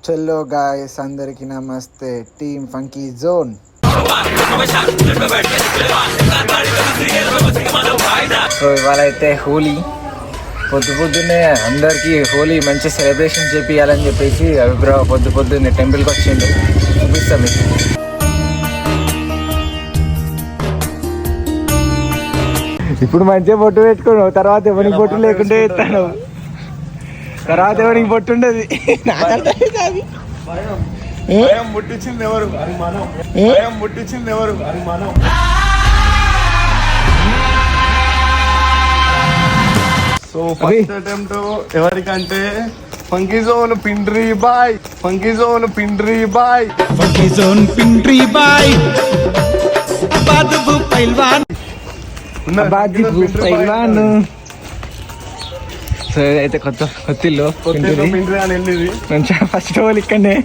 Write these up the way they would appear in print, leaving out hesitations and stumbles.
చలో గాయస్, అందరికి నమస్తే. Team funky zone. సో ఇవాళ అయితే హోలీ, పొద్దున్నే అందరికీ హోలీ మంచి సెలబ్రేషన్ చేపియాలని చెప్పేసి అభిప్రాయం పొద్దున్నే టెంపుల్కి వచ్చిండు. చూపిస్తాం మీకు. ఇప్పుడు మంచిగా బొట్టు పెట్టుకున్నావు, తర్వాత ఎవరికి బొట్టు లేకుంటే ఎత్తాను, తర్వాత ఎవరికి బొట్టు ఉండదు. ముట్టించింది ఎవరు? ముట్టించింది ఎవరు? సో ఫస్ట్ అటెంప్ట్ ఎవరికంటే ఫంకీ జోన్ పిండ్రీ బాయ్, ఫంకీ జోన్ పిండ్రీ బాయ్, ఫంకీ జోన్ పిండ్రీ బాయ్, బాదుబు పైల్వాన్, బాదుబు పైల్వాన్. సో అయితే కొత్తిల్లు పిండ్రీ అని వెళ్ళింది. మంచిగా ఫస్ట్ వాళ్ళు ఇక్కడనే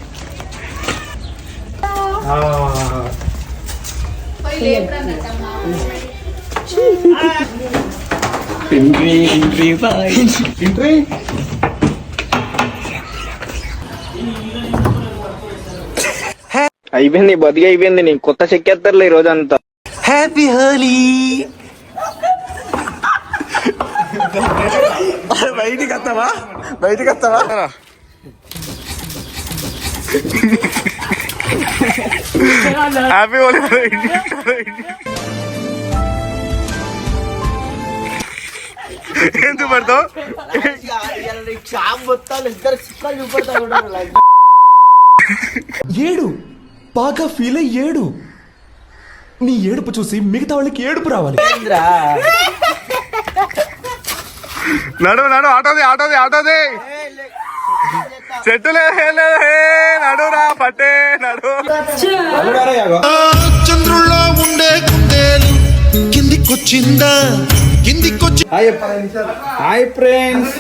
అయిపోయింది, బతికి అయిపోయింది. నీ కొత్త చెక్కేస్తారులే ఈ రోజంతా. హ్యాపీ హోలీ. బయటికి వస్తావా? బయటికి వస్తావా? హ్యాపీ హోలీ. ఎందుకు పడతావు? ఏడు బాగా ఫీల్ అయ్యి ఏడు. నీ ఏడుపు చూసి మిగతా వాళ్ళకి ఏడుపు రావాలి. నడు ఆటోది చెట్టులే నడురా పట్టే నడు. చంద్రుల్లో ఉండే గుండెలు కిందికొచ్చిందా? కిందికొచ్చి హాయ్ ఫ్రెండ్స్.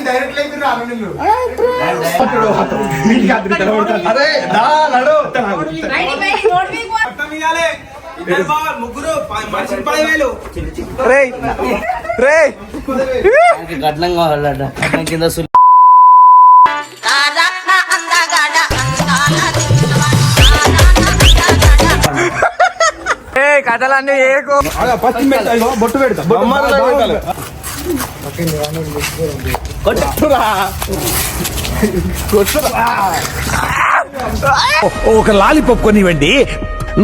కింద కథలన్నీ ఏకో బొట్టు పెడతా. ఒక లాలీపాప్ కొనివ్వండి,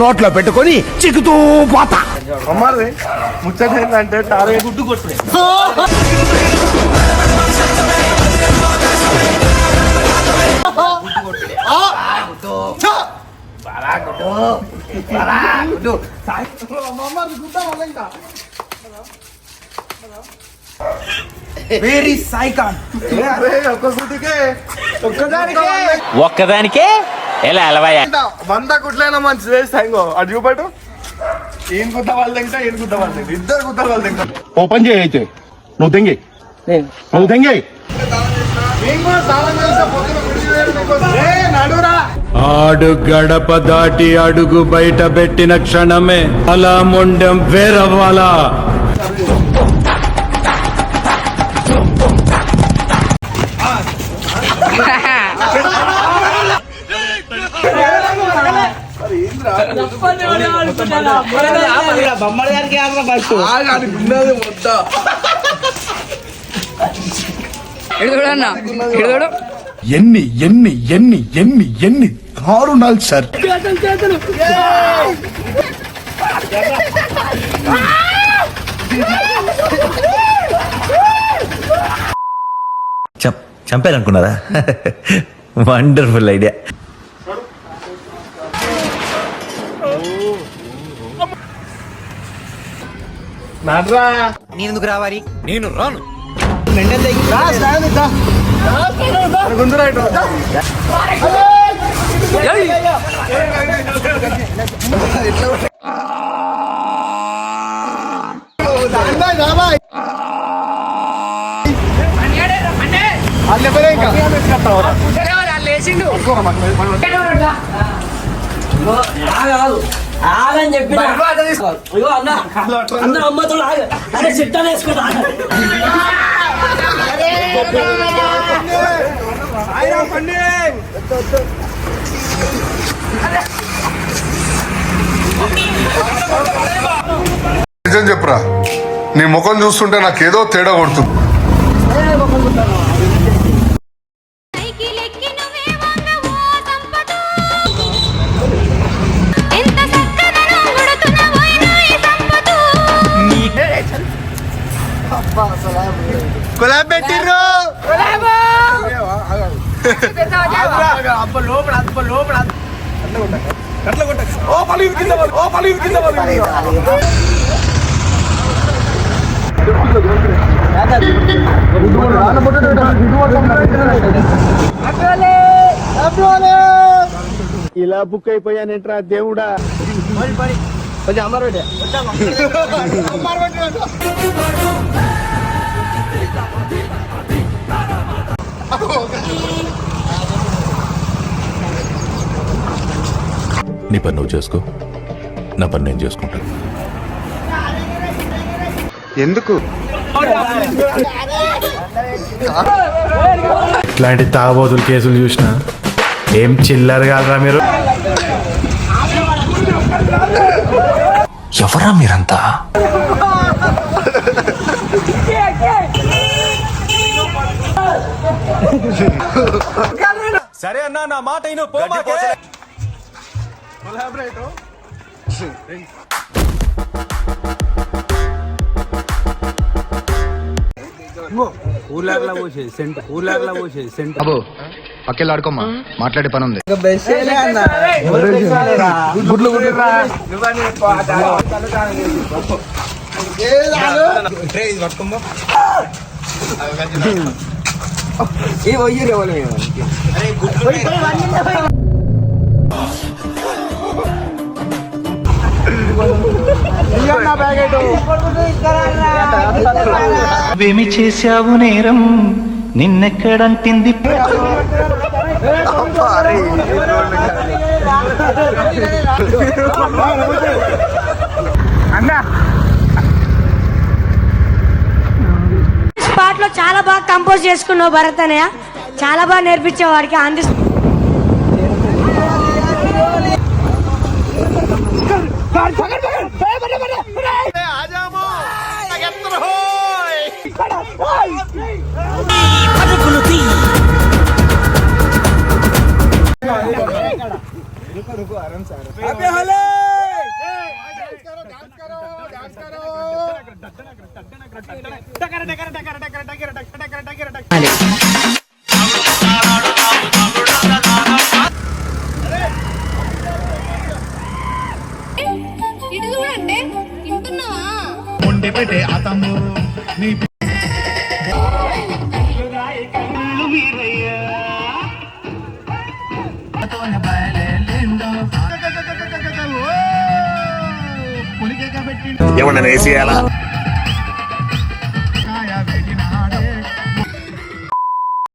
నోట్లో పెట్టుకొని చిక్కుతూ పోతా. అమ్మాది ముచ్చట ఏంటంటే టారే గుడ్డు కొట్టు. Very Sycon. ఒక్కదానికే ఎలా అలవాయ 100 గుట్లైనా మంచిది. సాయింగో అటు చూపట్టు. ఈయన గుద్ద వాళ్ళు తింటా, ఈయన గుద్ద వాళ్ళు తింటా, ఇద్దరు గుద్ద వాళ్ళు తింటా. ఓపెన్ చేయి అయితే. నువ్వు తెంగి నడురా. ఆడు గడప దాటి అడుగు బయట పెట్టిన క్షణమే అలా మొండెం వేరవ్వాలా. ఎన్ని ఎన్ని ఎన్ని ఎన్ని ఎన్ని దారుణాలు సార్. చంపారనుకున్నారా? Wonderful idea. నేనెందుకు రావాలి? నేను రాను. ఆగని చెప్పి అందరూ అమ్మతో అదే చిట్టాలు వేసుకుంటా. నిజం చెప్పురా, నీ ముఖం చూస్తుంటే నాకేదో తేడా కొడుతుంది. కొలాబ్ పెట్టిర్రు ఇలా బుక్ అయిపోయానేంట్రా దేవుడా. కొంచెం అమ్మారు నీ పని నువ్వు చేసుకో, నా పని నేను చేసుకుంటాను. ఎందుకు ఇట్లాంటి తాగబోతులు కేసులు చూసినా ఏం చిల్లర కాదురా మీరు. ఎవరా మీరంతా? సరే అన్నా, నా మాట అయిన ఊర్లాగలా పోసేది సెంట్ అబ్బో పక్కెళ్ళాడుకోమ్మా, మాట్లాడే పని ఉంది. ఏమి చేశావు నేరం, నిన్నెక్కడంటింది స్పాట్ లో చాలా బాగా కంపోజ్ చేసుకున్నావు భరత్ అన్నయ్య, చాలా బాగా నేర్పించావు వాడికి అంది. ఇటు చూడండి, వింటున్నావా? ఏమన్నా వేసేయాలా?